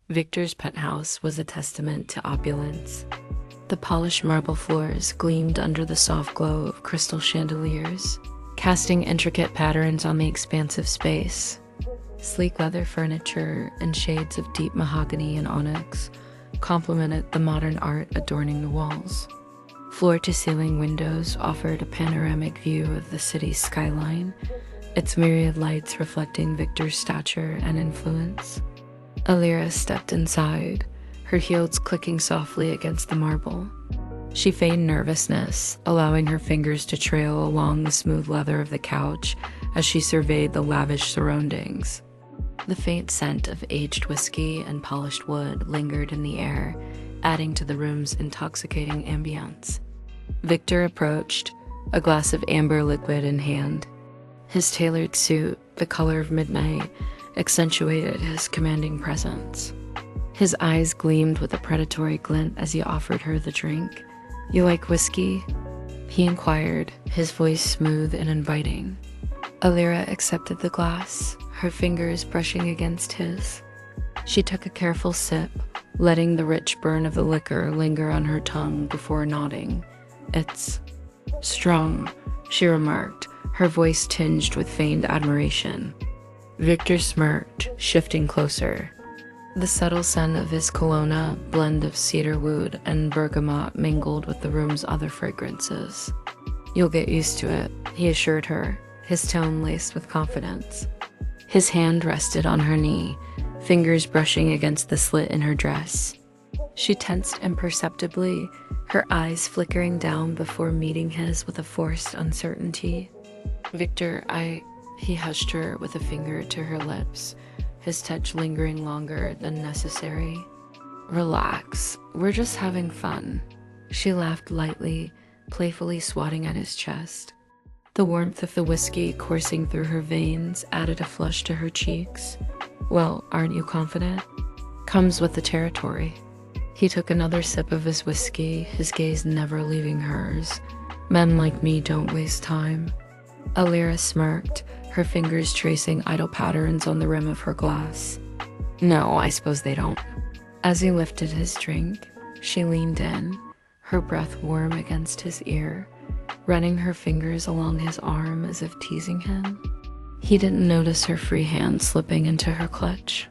Victor's penthouse was a testament to opulence. The polished marble floors gleamed under the soft glow of crystal chandeliers, casting intricate patterns on the expansive space. Sleek leather furniture and shades of deep mahogany and onyx complemented the modern art adorning the walls. Floor-to-ceiling windows offered a panoramic view of the city's skyline, its myriad lights reflecting Victor's stature and influence. Alira stepped inside, her heels clicking softly against the marble. She feigned nervousness, allowing her fingers to trail along the smooth leather of the couch as she surveyed the lavish surroundings. The faint scent of aged whiskey and polished wood lingered in the air, adding to the room's intoxicating ambience. Victor approached, a glass of amber liquid in hand. His tailored suit, the color of midnight, accentuated his commanding presence. His eyes gleamed with a predatory glint as he offered her the drink. "You like whiskey?" he inquired, his voice smooth and inviting. Alira accepted the glass, her fingers brushing against his. She took a careful sip, letting the rich burn of the liquor linger on her tongue before nodding. "It's strong," she remarked, her voice tinged with feigned admiration. Victor smirked, shifting closer. The subtle scent of his cologne, blend of cedarwood and bergamot, mingled with the room's other fragrances. "You'll get used to it," he assured her, his tone laced with confidence. His hand rested on her knee, fingers brushing against the slit in her dress. She tensed imperceptibly, her eyes flickering down before meeting his with a forced uncertainty. "Victor, he hushed her with a finger to her lips, his touch lingering longer than necessary. "Relax, we're just having fun." She laughed lightly, playfully swatting at his chest. The warmth of the whiskey coursing through her veins added a flush to her cheeks. "Well, aren't you confident?" "Comes with the territory." He took another sip of his whiskey, his gaze never leaving hers. "Men like me don't waste time." Alira smirked, her fingers tracing idle patterns on the rim of her glass. "No, I suppose they don't." As he lifted his drink, she leaned in, her breath warm against his ear, running her fingers along his arm as if teasing him. He didn't notice her free hand slipping into her clutch.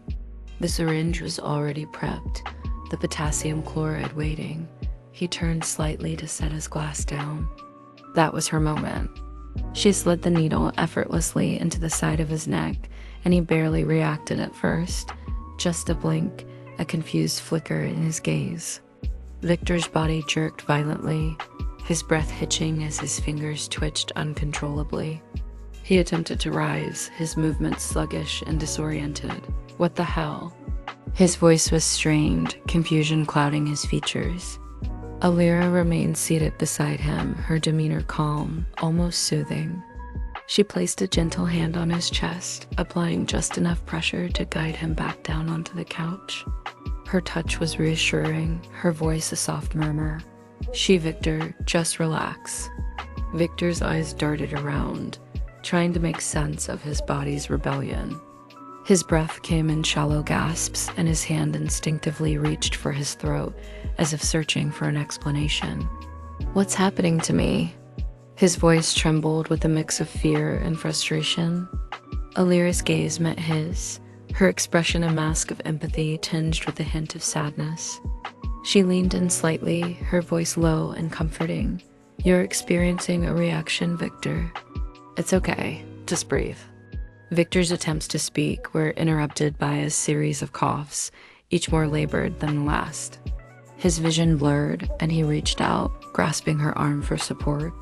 The syringe was already prepped, the potassium chloride waiting. He turned slightly to set his glass down. That was her moment. She slid the needle effortlessly into the side of his neck, and he barely reacted at first. Just a blink, a confused flicker in his gaze. Victor's body jerked violently, his breath hitching as his fingers twitched uncontrollably. He attempted to rise, his movements sluggish and disoriented. "What the hell?" His voice was strained, confusion clouding his features. Alira remained seated beside him, her demeanor calm, almost soothing. She placed a gentle hand on his chest, applying just enough pressure to guide him back down onto the couch. Her touch was reassuring, her voice a soft murmur. Victor, just relax." Victor's eyes darted around, trying to make sense of his body's rebellion. His breath came in shallow gasps, and his hand instinctively reached for his throat, as if searching for an explanation. "What's happening to me?" His voice trembled with a mix of fear and frustration. Alira's gaze met his, her expression a mask of empathy tinged with a hint of sadness. She leaned in slightly, her voice low and comforting. "You're experiencing a reaction, Victor. It's okay, just breathe." Victor's attempts to speak were interrupted by a series of coughs, each more labored than the last. His vision blurred, and he reached out, grasping her arm for support.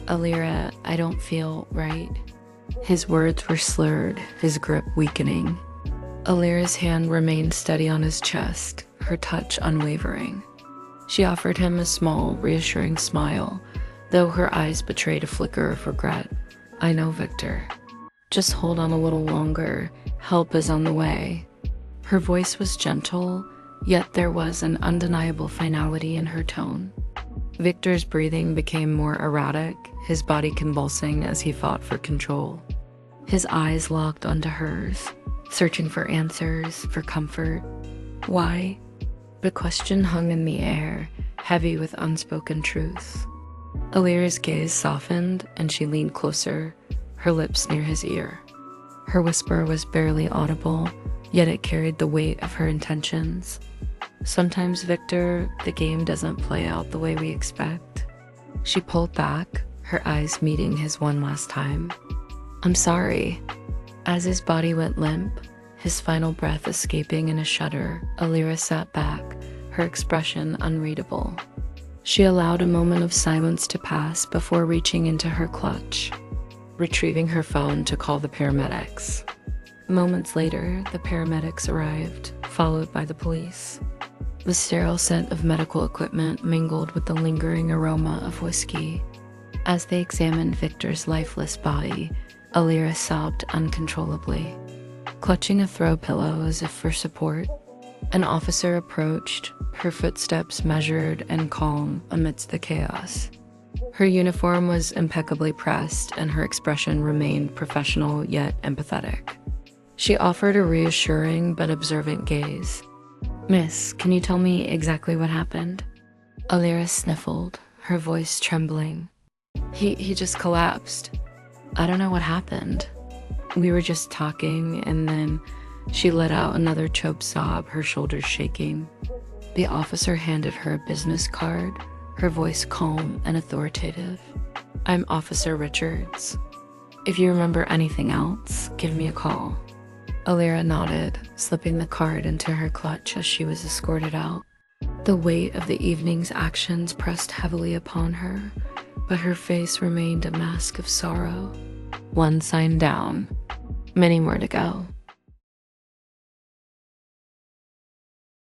"Alira, I don't feel right." His words were slurred, his grip weakening. Alira's hand remained steady on his chest, her touch unwavering. She offered him a small, reassuring smile, though her eyes betrayed a flicker of regret. "I know, Victor. Just hold on a little longer. Help is on the way." Her voice was gentle, yet there was an undeniable finality in her tone. Victor's breathing became more erratic, his body convulsing as he fought for control. His eyes locked onto hers, searching for answers, for comfort. Why? The question hung in the air, heavy with unspoken truth. Alira's gaze softened, and she leaned closer, her lips near his ear. Her whisper was barely audible, yet it carried the weight of her intentions. Sometimes, Victor, the game doesn't play out the way we expect. She pulled back, her eyes meeting his one last time. I'm sorry. As his body went limp, his final breath escaping in a shudder, Alira sat back, her expression unreadable. She allowed a moment of silence to pass before reaching into her clutch, retrieving her phone to call the paramedics. Moments later, the paramedics arrived, followed by the police. The sterile scent of medical equipment mingled with the lingering aroma of whiskey. As they examined Victor's lifeless body, Alira sobbed uncontrollably. Clutching a throw pillow as if for support, an officer approached, her footsteps measured and calm amidst the chaos. Her uniform was impeccably pressed, and her expression remained professional yet empathetic. She offered a reassuring but observant gaze. Miss, can you tell me exactly what happened? Alira sniffled, her voice trembling. He just collapsed. I don't know what happened. We were just talking, and then she let out another choked sob, her shoulders shaking. The officer handed her a business card, her voice calm and authoritative. I'm Officer Richards. If you remember anything else, give me a call. Alira nodded, slipping the card into her clutch as she was escorted out. The weight of the evening's actions pressed heavily upon her, but her face remained a mask of sorrow. One sign down, many more to go.